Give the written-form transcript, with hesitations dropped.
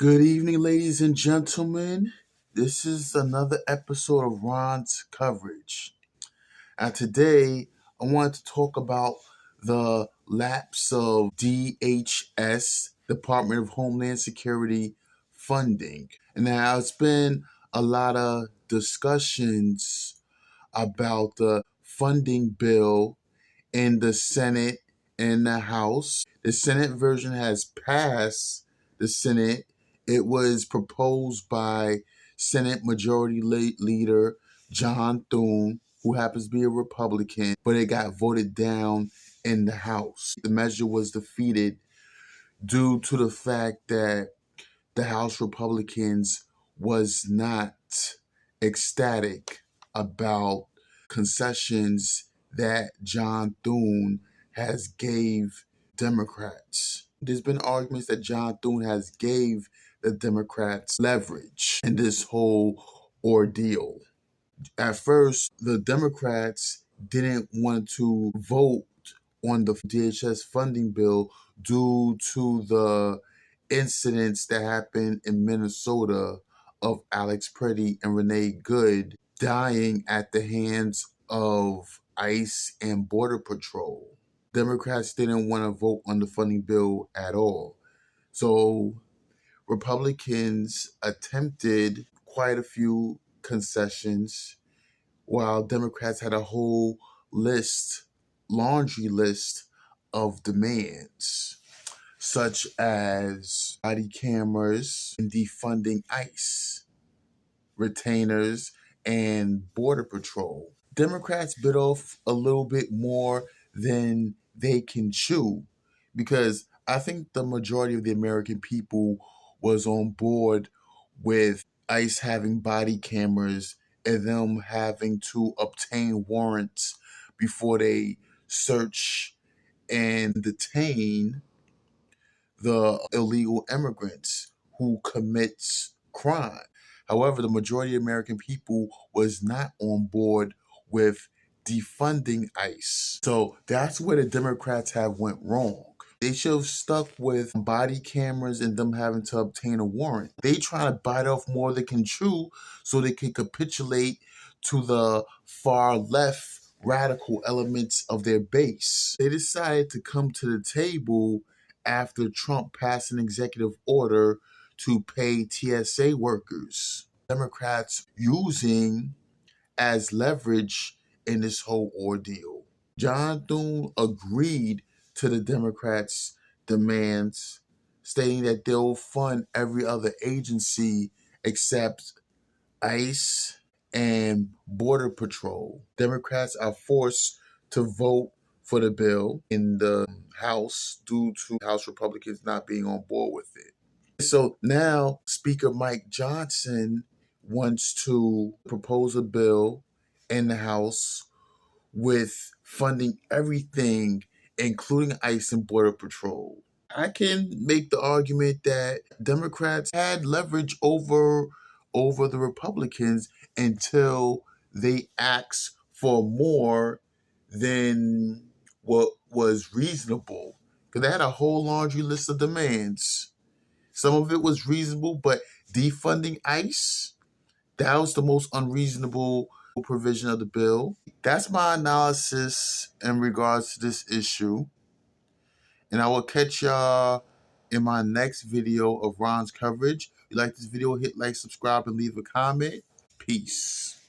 Good evening, ladies and gentlemen. This is another episode of Ron's coverage. And today, I wanted to talk about the lapse of DHS, Department of Homeland Security funding. And now it's been a lot of discussions about the funding bill in the Senate and the House. The Senate version has passed the Senate. It was proposed by Senate Majority Leader John Thune, who happens to be a Republican, but it got voted down in the House. The measure was defeated due to the fact that the House Republicans was not ecstatic about concessions that John Thune has gave Democrats. There's been arguments that John Thune has gave the Democrats leverage in this whole ordeal. At first, the Democrats didn't want to vote on the DHS funding bill due to the incidents that happened in Minnesota of Alex Pretti and Renee dying at the hands of ICE and Border Patrol. Democrats didn't want to vote on the funding bill at all. So Republicans attempted quite a few concessions while Democrats had a whole laundry list of demands, such as body cameras and defunding ICE, retainers, and Border Patrol. Democrats bit off a little bit more than they can chew because I think the majority of the American people was on board with ICE having body cameras and them having to obtain warrants before they search and detain the illegal immigrants who commits crime. However, the majority of American people was not on board with defunding ICE. So that's where the Democrats have went wrong. They should have stuck with body cameras and them having to obtain a warrant. They try to bite off more than can chew so they can capitulate to the far left radical elements of their base. They decided to come to the table after Trump passed an executive order to pay TSA workers. Democrats using as leverage in this whole ordeal. John Thune agreed to the Democrats' demands, stating that they'll fund every other agency except ICE and Border Patrol. Democrats are forced to vote for the bill in the House due to House Republicans not being on board with it. So now Speaker Mike Johnson wants to propose a bill in the House with funding everything, including ICE and Border Patrol. I can make the argument that Democrats had leverage over the Republicans until they asked for more than what was reasonable. Because they had a whole laundry list of demands. Some of it was reasonable, but defunding ICE, that was the most unreasonable provision of the bill. That's my analysis in regards to this issue. And I will catch y'all in my next video of Ron's coverage. If you like this video, hit like, subscribe, and leave a comment. Peace.